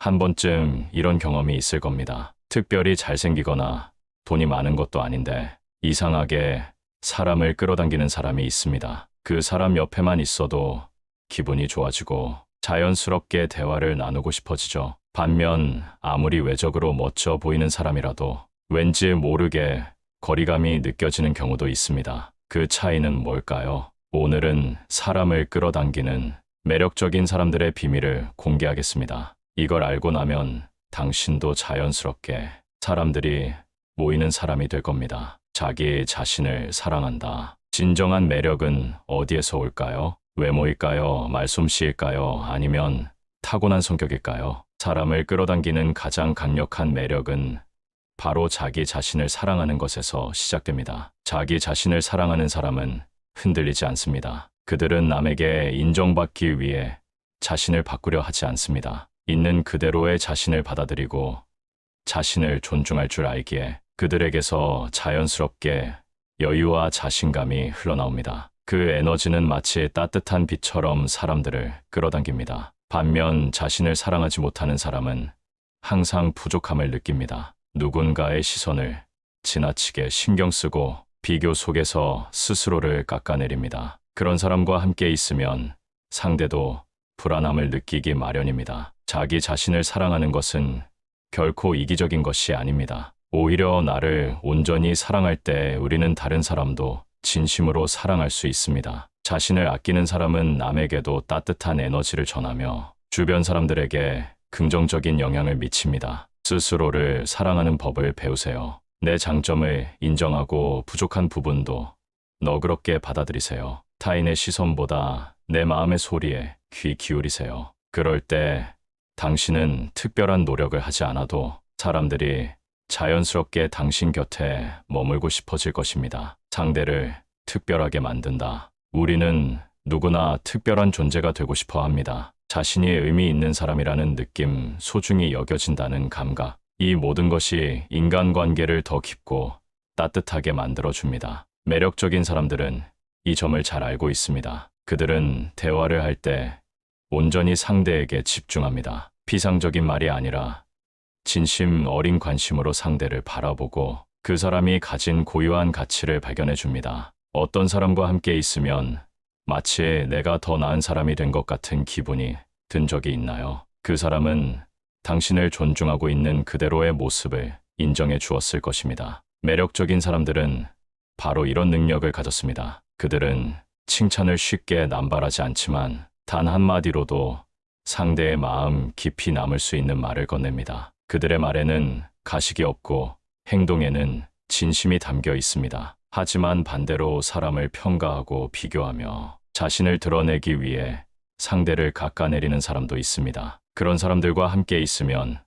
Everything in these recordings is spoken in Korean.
한 번쯤 이런 경험이 있을 겁니다. 특별히 잘생기거나 돈이 많은 것도 아닌데 이상하게 사람을 끌어당기는 사람이 있습니다. 그 사람 옆에만 있어도 기분이 좋아지고 자연스럽게 대화를 나누고 싶어지죠. 반면 아무리 외적으로 멋져 보이는 사람이라도 왠지 모르게 거리감이 느껴지는 경우도 있습니다. 그 차이는 뭘까요? 오늘은 사람을 끌어당기는 매력적인 사람들의 비밀을 공개하겠습니다. 이걸 알고 나면 당신도 자연스럽게 사람들이 모이는 사람이 될 겁니다. 자기 자신을 사랑한다. 진정한 매력은 어디에서 올까요? 외모일까요? 말솜씨일까요? 아니면 타고난 성격일까요? 사람을 끌어당기는 가장 강력한 매력은 바로 자기 자신을 사랑하는 것에서 시작됩니다. 자기 자신을 사랑하는 사람은 흔들리지 않습니다. 그들은 남에게 인정받기 위해 자신을 바꾸려 하지 않습니다. 있는 그대로의 자신을 받아들이고 자신을 존중할 줄 알기에 그들에게서 자연스럽게 여유와 자신감이 흘러나옵니다. 그 에너지는 마치 따뜻한 빛처럼 사람들을 끌어당깁니다. 반면 자신을 사랑하지 못하는 사람은 항상 부족함을 느낍니다. 누군가의 시선을 지나치게 신경 쓰고 비교 속에서 스스로를 깎아내립니다. 그런 사람과 함께 있으면 상대도 불안함을 느끼기 마련입니다. 자기 자신을 사랑하는 것은 결코 이기적인 것이 아닙니다. 오히려 나를 온전히 사랑할 때 우리는 다른 사람도 진심으로 사랑할 수 있습니다. 자신을 아끼는 사람은 남에게도 따뜻한 에너지를 전하며 주변 사람들에게 긍정적인 영향을 미칩니다. 스스로를 사랑하는 법을 배우세요. 내 장점을 인정하고 부족한 부분도 너그럽게 받아들이세요. 타인의 시선보다 내 마음의 소리에 귀 기울이세요. 그럴 때 당신은 특별한 노력을 하지 않아도 사람들이 자연스럽게 당신 곁에 머물고 싶어질 것입니다. 상대를 특별하게 만든다. 우리는 누구나 특별한 존재가 되고 싶어 합니다. 자신이 의미 있는 사람이라는 느낌, 소중히 여겨진다는 감각, 이 모든 것이 인간관계를 더 깊고 따뜻하게 만들어줍니다. 매력적인 사람들은 이 점을 잘 알고 있습니다. 그들은 대화를 할 때 온전히 상대에게 집중합니다. 피상적인 말이 아니라 진심 어린 관심으로 상대를 바라보고 그 사람이 가진 고유한 가치를 발견해 줍니다. 어떤 사람과 함께 있으면 마치 내가 더 나은 사람이 된 것 같은 기분이 든 적이 있나요? 그 사람은 당신을 존중하고 있는 그대로의 모습을 인정해 주었을 것입니다. 매력적인 사람들은 바로 이런 능력을 가졌습니다. 그들은 칭찬을 쉽게 남발하지 않지만 단 한마디로도 상대의 마음 깊이 남을 수 있는 말을 건넵니다. 그들의 말에는 가식이 없고 행동에는 진심이 담겨 있습니다. 하지만 반대로 사람을 평가하고 비교하며 자신을 드러내기 위해 상대를 깎아내리는 사람도 있습니다. 그런 사람들과 함께 있으면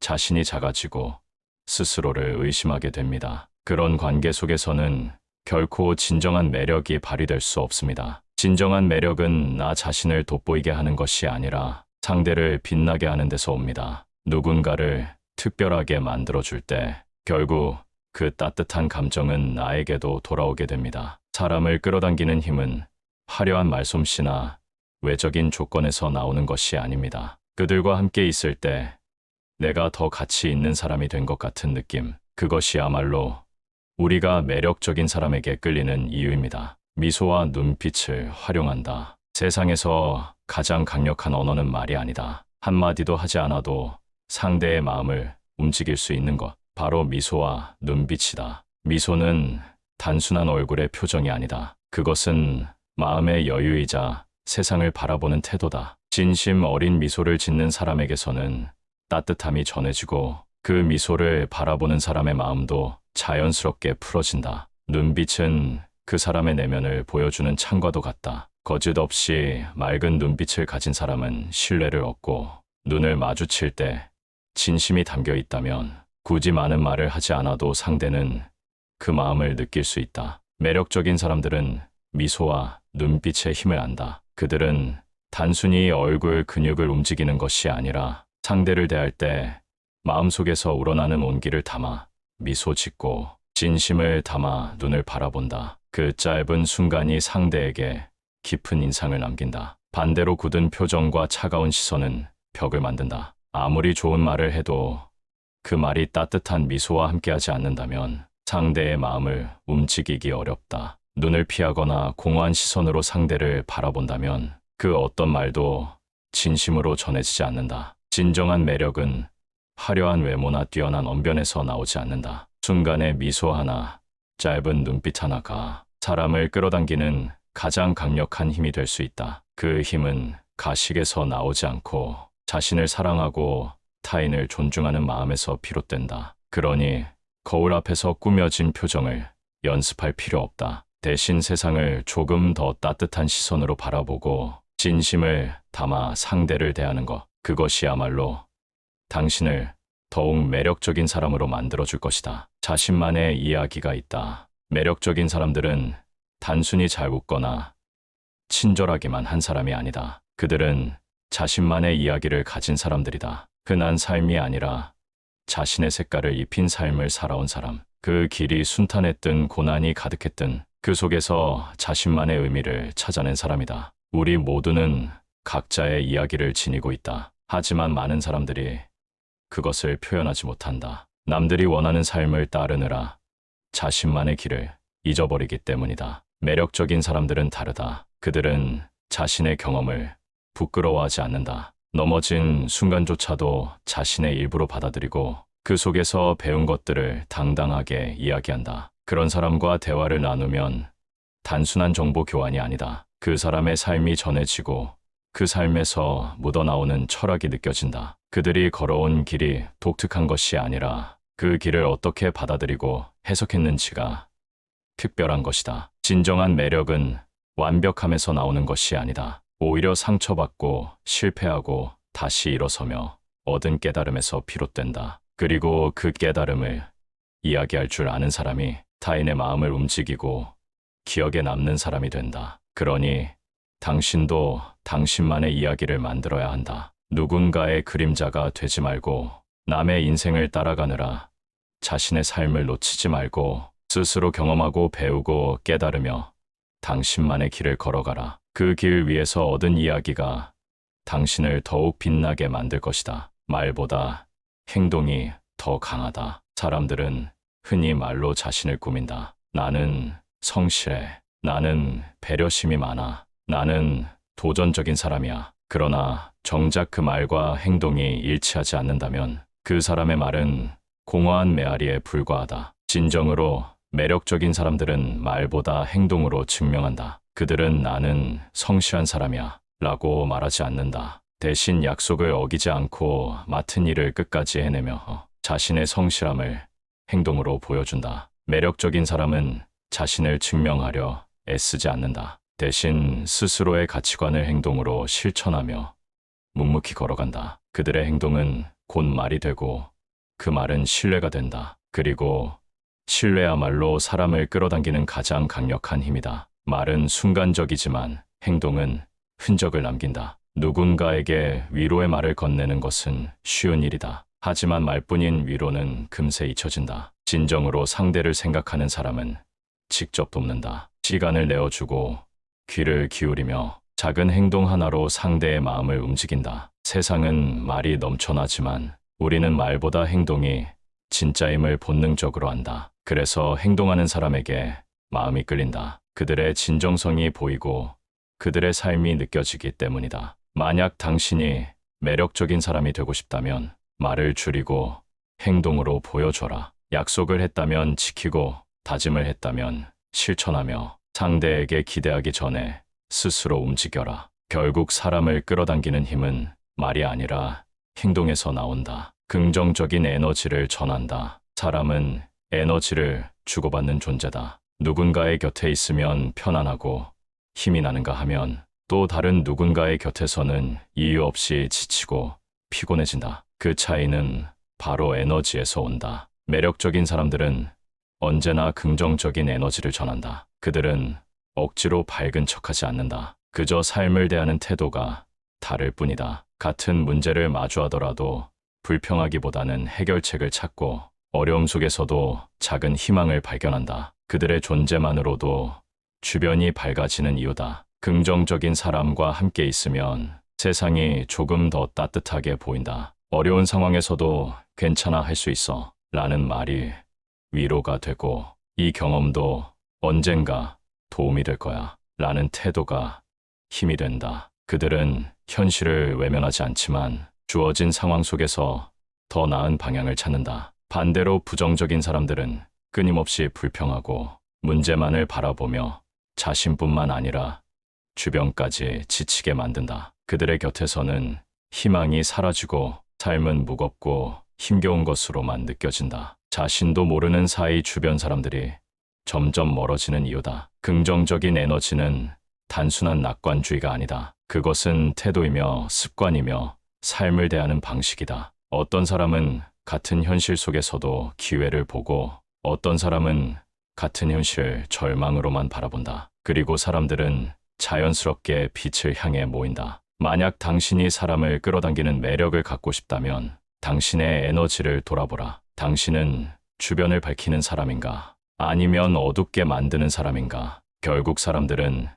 자신이 작아지고 스스로를 의심하게 됩니다. 그런 관계 속에서는 결코 진정한 매력이 발휘될 수 없습니다. 진정한 매력은 나 자신을 돋보이게 하는 것이 아니라 상대를 빛나게 하는 데서 옵니다. 누군가를 특별하게 만들어줄 때 결국 그 따뜻한 감정은 나에게도 돌아오게 됩니다. 사람을 끌어당기는 힘은 화려한 말솜씨나 외적인 조건에서 나오는 것이 아닙니다. 그들과 함께 있을 때 내가 더 가치 있는 사람이 된 것 같은 느낌, 그것이야말로 우리가 매력적인 사람에게 끌리는 이유입니다. 미소와 눈빛을 활용한다. 세상에서 가장 강력한 언어는 말이 아니다. 한마디도 하지 않아도 상대의 마음을 움직일 수 있는 것, 바로 미소와 눈빛이다. 미소는 단순한 얼굴의 표정이 아니다. 그것은 마음의 여유이자 세상을 바라보는 태도다. 진심 어린 미소를 짓는 사람에게서는 따뜻함이 전해지고 그 미소를 바라보는 사람의 마음도 자연스럽게 풀어진다. 눈빛은 그 사람의 내면을 보여주는 창과도 같다. 거짓 없이 맑은 눈빛을 가진 사람은 신뢰를 얻고 눈을 마주칠 때 진심이 담겨 있다면 굳이 많은 말을 하지 않아도 상대는 그 마음을 느낄 수 있다. 매력적인 사람들은 미소와 눈빛의 힘을 안다. 그들은 단순히 얼굴 근육을 움직이는 것이 아니라 상대를 대할 때 마음속에서 우러나는 온기를 담아 미소 짓고 진심을 담아 눈을 바라본다. 그 짧은 순간이 상대에게 깊은 인상을 남긴다. 반대로 굳은 표정과 차가운 시선은 벽을 만든다. 아무리 좋은 말을 해도 그 말이 따뜻한 미소와 함께하지 않는다면 상대의 마음을 움직이기 어렵다. 눈을 피하거나 공허한 시선으로 상대를 바라본다면 그 어떤 말도 진심으로 전해지지 않는다. 진정한 매력은 화려한 외모나 뛰어난 언변에서 나오지 않는다. 순간의 미소 하나, 짧은 눈빛 하나가 사람을 끌어당기는 가장 강력한 힘이 될 수 있다. 그 힘은 가식에서 나오지 않고 자신을 사랑하고 타인을 존중하는 마음에서 비롯된다. 그러니 거울 앞에서 꾸며진 표정을 연습할 필요 없다. 대신 세상을 조금 더 따뜻한 시선으로 바라보고 진심을 담아 상대를 대하는 것. 그것이야말로 당신을 더욱 매력적인 사람으로 만들어줄 것이다. 자신만의 이야기가 있다. 매력적인 사람들은 단순히 잘 웃거나 친절하기만 한 사람이 아니다. 그들은 자신만의 이야기를 가진 사람들이다. 흔한 삶이 아니라 자신의 색깔을 입힌 삶을 살아온 사람. 그 길이 순탄했든 고난이 가득했든 그 속에서 자신만의 의미를 찾아낸 사람이다. 우리 모두는 각자의 이야기를 지니고 있다. 하지만 많은 사람들이 그것을 표현하지 못한다. 남들이 원하는 삶을 따르느라 자신만의 길을 잊어버리기 때문이다. 매력적인 사람들은 다르다. 그들은 자신의 경험을 부끄러워하지 않는다. 넘어진 순간조차도 자신의 일부로 받아들이고 그 속에서 배운 것들을 당당하게 이야기한다. 그런 사람과 대화를 나누면 단순한 정보 교환이 아니다. 그 사람의 삶이 전해지고 그 삶에서 묻어나오는 철학이 느껴진다. 그들이 걸어온 길이 독특한 것이 아니라 그 길을 어떻게 받아들이고 해석했는지가 특별한 것이다. 진정한 매력은 완벽함에서 나오는 것이 아니다. 오히려 상처받고 실패하고 다시 일어서며 얻은 깨달음에서 비롯된다. 그리고 그 깨달음을 이야기할 줄 아는 사람이 타인의 마음을 움직이고 기억에 남는 사람이 된다. 그러니 당신도 당신만의 이야기를 만들어야 한다. 누군가의 그림자가 되지 말고 남의 인생을 따라가느라 자신의 삶을 놓치지 말고 스스로 경험하고 배우고 깨달으며 당신만의 길을 걸어가라. 그 길 위에서 얻은 이야기가 당신을 더욱 빛나게 만들 것이다. 말보다 행동이 더 강하다. 사람들은 흔히 말로 자신을 꾸민다. 나는 성실해. 나는 배려심이 많아. 나는 도전적인 사람이야. 그러나 정작 그 말과 행동이 일치하지 않는다면 그 사람의 말은 공허한 메아리에 불과하다. 진정으로 매력적인 사람들은 말보다 행동으로 증명한다. 그들은 나는 성실한 사람이야 라고 말하지 않는다. 대신 약속을 어기지 않고 맡은 일을 끝까지 해내며 자신의 성실함을 행동으로 보여준다. 매력적인 사람은 자신을 증명하려 애쓰지 않는다. 대신 스스로의 가치관을 행동으로 실천하며 묵묵히 걸어간다. 그들의 행동은 곧 말이 되고 그 말은 신뢰가 된다. 그리고 신뢰야말로 사람을 끌어당기는 가장 강력한 힘이다. 말은 순간적이지만 행동은 흔적을 남긴다. 누군가에게 위로의 말을 건네는 것은 쉬운 일이다. 하지만 말뿐인 위로는 금세 잊혀진다. 진정으로 상대를 생각하는 사람은 직접 돕는다. 시간을 내어주고 귀를 기울이며 작은 행동 하나로 상대의 마음을 움직인다. 세상은 말이 넘쳐나지만 우리는 말보다 행동이 진짜임을 본능적으로 안다. 그래서 행동하는 사람에게 마음이 끌린다. 그들의 진정성이 보이고 그들의 삶이 느껴지기 때문이다. 만약 당신이 매력적인 사람이 되고 싶다면 말을 줄이고 행동으로 보여줘라. 약속을 했다면 지키고 다짐을 했다면 실천하며 상대에게 기대하기 전에 스스로 움직여라. 결국 사람을 끌어당기는 힘은 말이 아니라 행동에서 나온다. 긍정적인 에너지를 전한다. 사람은 에너지를 주고받는 존재다. 누군가의 곁에 있으면 편안하고 힘이 나는가 하면 또 다른 누군가의 곁에서는 이유 없이 지치고 피곤해진다. 그 차이는 바로 에너지에서 온다. 매력적인 사람들은 언제나 긍정적인 에너지를 전한다. 그들은 억지로 밝은 척하지 않는다. 그저 삶을 대하는 태도가 다를 뿐이다. 같은 문제를 마주하더라도 불평하기보다는 해결책을 찾고 어려움 속에서도 작은 희망을 발견한다. 그들의 존재만으로도 주변이 밝아지는 이유다. 긍정적인 사람과 함께 있으면 세상이 조금 더 따뜻하게 보인다. 어려운 상황에서도 괜찮아 할 수 있어 라는 말이 위로가 되고 이 경험도 언젠가 도움이 될 거야 라는 태도가 힘이 된다. 그들은 현실을 외면하지 않지만 주어진 상황 속에서 더 나은 방향을 찾는다. 반대로 부정적인 사람들은 끊임없이 불평하고 문제만을 바라보며 자신뿐만 아니라 주변까지 지치게 만든다. 그들의 곁에서는 희망이 사라지고 삶은 무겁고 힘겨운 것으로만 느껴진다. 자신도 모르는 사이 주변 사람들이 점점 멀어지는 이유다. 긍정적인 에너지는 단순한 낙관주의가 아니다. 그것은 태도이며 습관이며 삶을 대하는 방식이다. 어떤 사람은 같은 현실 속에서도 기회를 보고 어떤 사람은 같은 현실을 절망으로만 바라본다. 그리고 사람들은 자연스럽게 빛을 향해 모인다. 만약 당신이 사람을 끌어당기는 매력을 갖고 싶다면 당신의 에너지를 돌아보라. 당신은 주변을 밝히는 사람인가? 아니면 어둡게 만드는 사람인가? 결국 사람들은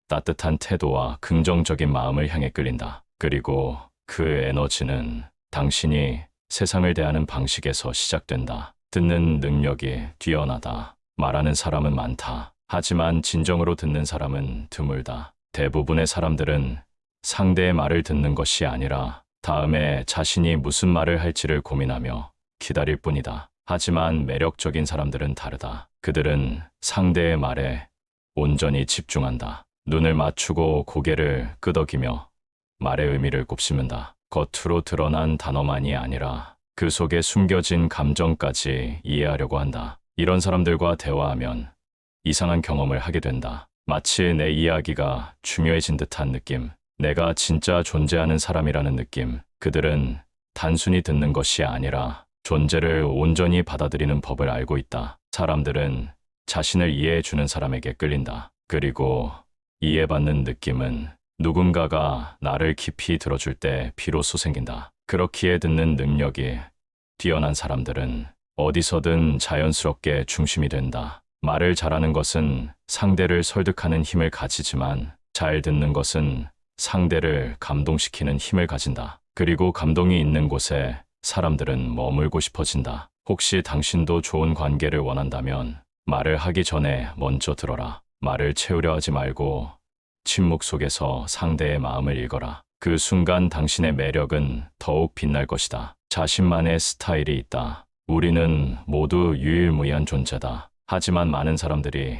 따뜻한 태도와 긍정적인 마음을 향해 끌린다. 그리고 그 에너지는 당신이 세상을 대하는 방식에서 시작된다. 듣는 능력이 뛰어나다. 말하는 사람은 많다. 하지만 진정으로 듣는 사람은 드물다. 대부분의 사람들은 상대의 말을 듣는 것이 아니라 다음에 자신이 무슨 말을 할지를 고민하며 기다릴 뿐이다. 하지만 매력적인 사람들은 다르다. 그들은 상대의 말에 온전히 집중한다. 눈을 맞추고 고개를 끄덕이며 말의 의미를 곱씹는다. 겉으로 드러난 단어만이 아니라 그 속에 숨겨진 감정까지 이해하려고 한다. 이런 사람들과 대화하면 이상한 경험을 하게 된다. 마치 내 이야기가 중요해진 듯한 느낌. 내가 진짜 존재하는 사람이라는 느낌. 그들은 단순히 듣는 것이 아니라 존재를 온전히 받아들이는 법을 알고 있다. 사람들은 자신을 이해해주는 사람에게 끌린다. 그리고 이해받는 느낌은 누군가가 나를 깊이 들어줄 때 비로소 생긴다. 그렇기에 듣는 능력이 뛰어난 사람들은 어디서든 자연스럽게 중심이 된다. 말을 잘하는 것은 상대를 설득하는 힘을 가지지만 잘 듣는 것은 상대를 감동시키는 힘을 가진다. 그리고 감동이 있는 곳에 사람들은 머물고 싶어진다. 혹시 당신도 좋은 관계를 원한다면 말을 하기 전에 먼저 들어라. 말을 채우려 하지 말고 침묵 속에서 상대의 마음을 읽어라. 그 순간 당신의 매력은 더욱 빛날 것이다. 자신만의 스타일이 있다. 우리는 모두 유일무이한 존재다. 하지만 많은 사람들이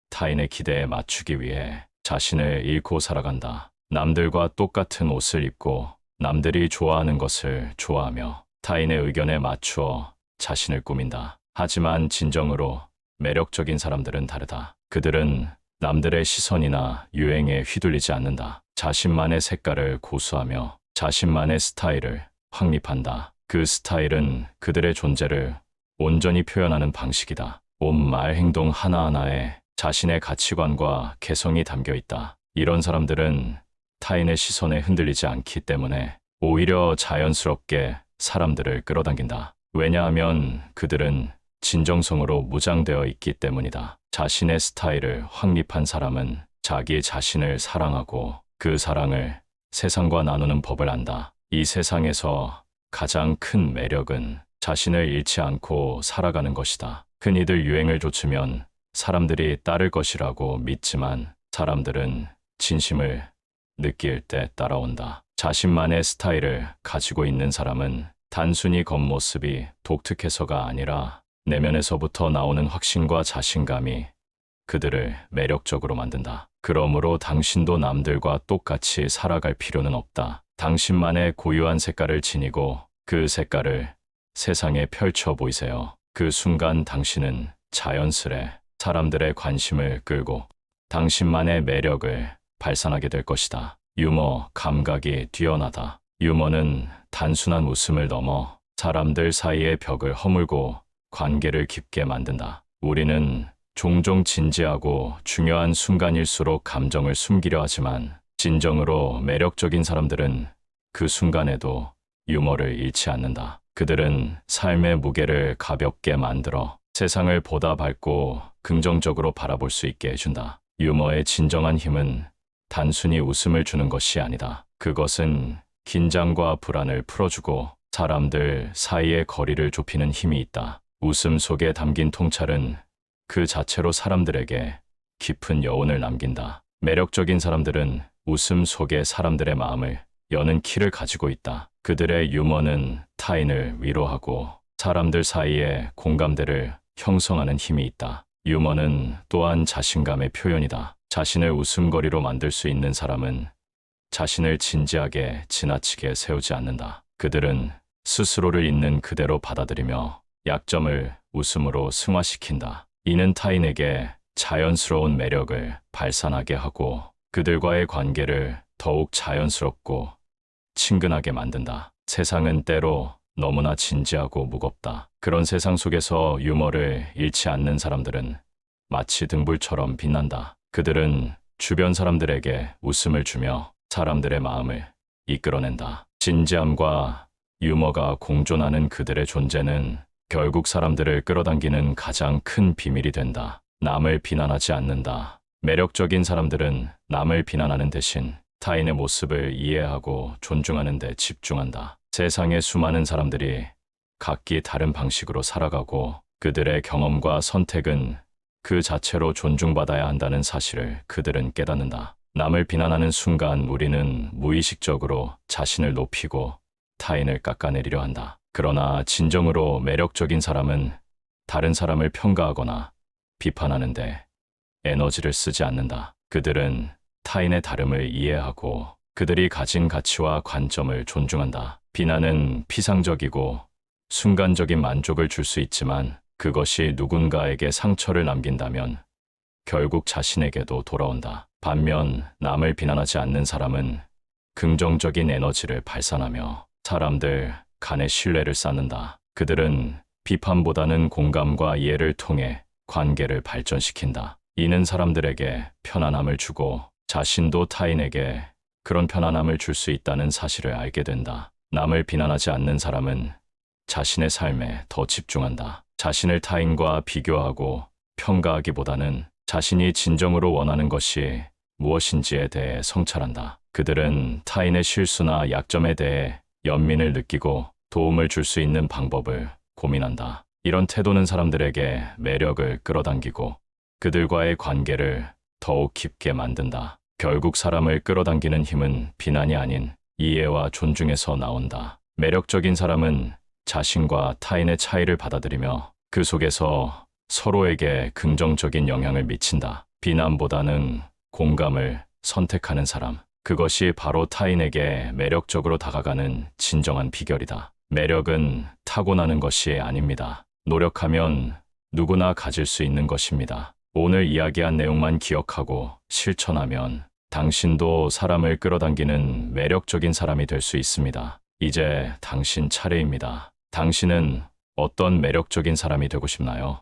타인의 기대에 맞추기 위해 자신을 잃고 살아간다. 남들과 똑같은 옷을 입고 남들이 좋아하는 것을 좋아하며 타인의 의견에 맞추어 자신을 꾸민다. 하지만 진정으로 매력적인 사람들은 다르다. 그들은 남들의 시선이나 유행에 휘둘리지 않는다. 자신만의 색깔을 고수하며 자신만의 스타일을 확립한다. 그 스타일은 그들의 존재를 온전히 표현하는 방식이다. 온 말 행동 하나하나에 자신의 가치관과 개성이 담겨 있다. 이런 사람들은 타인의 시선에 흔들리지 않기 때문에 오히려 자연스럽게 사람들을 끌어당긴다. 왜냐하면 그들은 진정성으로 무장되어 있기 때문이다. 자신의 스타일을 확립한 사람은 자기 자신을 사랑하고 그 사랑을 세상과 나누는 법을 안다. 이 세상에서 가장 큰 매력은 자신을 잃지 않고 살아가는 것이다. 흔히들 유행을 좇으면 사람들이 따를 것이라고 믿지만 사람들은 진심을 느낄 때 따라온다. 자신만의 스타일을 가지고 있는 사람은 단순히 겉모습이 독특해서가 아니라 내면에서부터 나오는 확신과 자신감이 그들을 매력적으로 만든다. 그러므로 당신도 남들과 똑같이 살아갈 필요는 없다. 당신만의 고유한 색깔을 지니고 그 색깔을 세상에 펼쳐 보이세요. 그 순간 당신은 자연스레 사람들의 관심을 끌고 당신만의 매력을 발산하게 될 것이다. 유머 감각이 뛰어나다. 유머는 단순한 웃음을 넘어 사람들 사이의 벽을 허물고 관계를 깊게 만든다. 우리는 종종 진지하고 중요한 순간일수록 감정을 숨기려 하지만 진정으로 매력적인 사람들은 그 순간에도 유머를 잃지 않는다. 그들은 삶의 무게를 가볍게 만들어 세상을 보다 밝고 긍정적으로 바라볼 수 있게 해준다. 유머의 진정한 힘은 단순히 웃음을 주는 것이 아니다. 그것은 긴장과 불안을 풀어주고 사람들 사이의 거리를 좁히는 힘이 있다. 웃음 속에 담긴 통찰은 그 자체로 사람들에게 깊은 여운을 남긴다. 매력적인 사람들은 웃음 속에 사람들의 마음을 여는 키를 가지고 있다. 그들의 유머는 타인을 위로하고 사람들 사이에 공감대를 형성하는 힘이 있다. 유머는 또한 자신감의 표현이다. 자신을 웃음거리로 만들 수 있는 사람은 자신을 진지하게 지나치게 세우지 않는다. 그들은 스스로를 있는 그대로 받아들이며 약점을 웃음으로 승화시킨다. 이는 타인에게 자연스러운 매력을 발산하게 하고 그들과의 관계를 더욱 자연스럽고 친근하게 만든다. 세상은 때로 너무나 진지하고 무겁다. 그런 세상 속에서 유머를 잃지 않는 사람들은 마치 등불처럼 빛난다. 그들은 주변 사람들에게 웃음을 주며 사람들의 마음을 이끌어낸다. 진지함과 유머가 공존하는 그들의 존재는 결국 사람들을 끌어당기는 가장 큰 비밀이 된다. 남을 비난하지 않는다. 매력적인 사람들은 남을 비난하는 대신 타인의 모습을 이해하고 존중하는 데 집중한다. 세상의 수많은 사람들이 각기 다른 방식으로 살아가고 그들의 경험과 선택은 그 자체로 존중받아야 한다는 사실을 그들은 깨닫는다. 남을 비난하는 순간 우리는 무의식적으로 자신을 높이고 타인을 깎아내리려 한다. 그러나 진정으로 매력적인 사람은 다른 사람을 평가하거나 비판하는데 에너지를 쓰지 않는다. 그들은 타인의 다름을 이해하고 그들이 가진 가치와 관점을 존중한다. 비난은 피상적이고 순간적인 만족을 줄 수 있지만 그것이 누군가에게 상처를 남긴다면 결국 자신에게도 돌아온다. 반면 남을 비난하지 않는 사람은 긍정적인 에너지를 발산하며 사람들 간의 신뢰를 쌓는다. 그들은 비판보다는 공감과 이해를 통해 관계를 발전시킨다. 이는 사람들에게 편안함을 주고 자신도 타인에게 그런 편안함을 줄 수 있다는 사실을 알게 된다. 남을 비난하지 않는 사람은 자신의 삶에 더 집중한다. 자신을 타인과 비교하고 평가하기보다는 자신이 진정으로 원하는 것이 무엇인지에 대해 성찰한다. 그들은 타인의 실수나 약점에 대해 연민을 느끼고 도움을 줄 수 있는 방법을 고민한다. 이런 태도는 사람들에게 매력을 끌어당기고 그들과의 관계를 더욱 깊게 만든다. 결국 사람을 끌어당기는 힘은 비난이 아닌 이해와 존중에서 나온다. 매력적인 사람은 자신과 타인의 차이를 받아들이며 그 속에서 서로에게 긍정적인 영향을 미친다. 비난보다는 공감을 선택하는 사람. 그것이 바로 타인에게 매력적으로 다가가는 진정한 비결이다. 매력은 타고나는 것이 아닙니다. 노력하면 누구나 가질 수 있는 것입니다. 오늘 이야기한 내용만 기억하고 실천하면 당신도 사람을 끌어당기는 매력적인 사람이 될 수 있습니다. 이제 당신 차례입니다. 당신은 어떤 매력적인 사람이 되고 싶나요?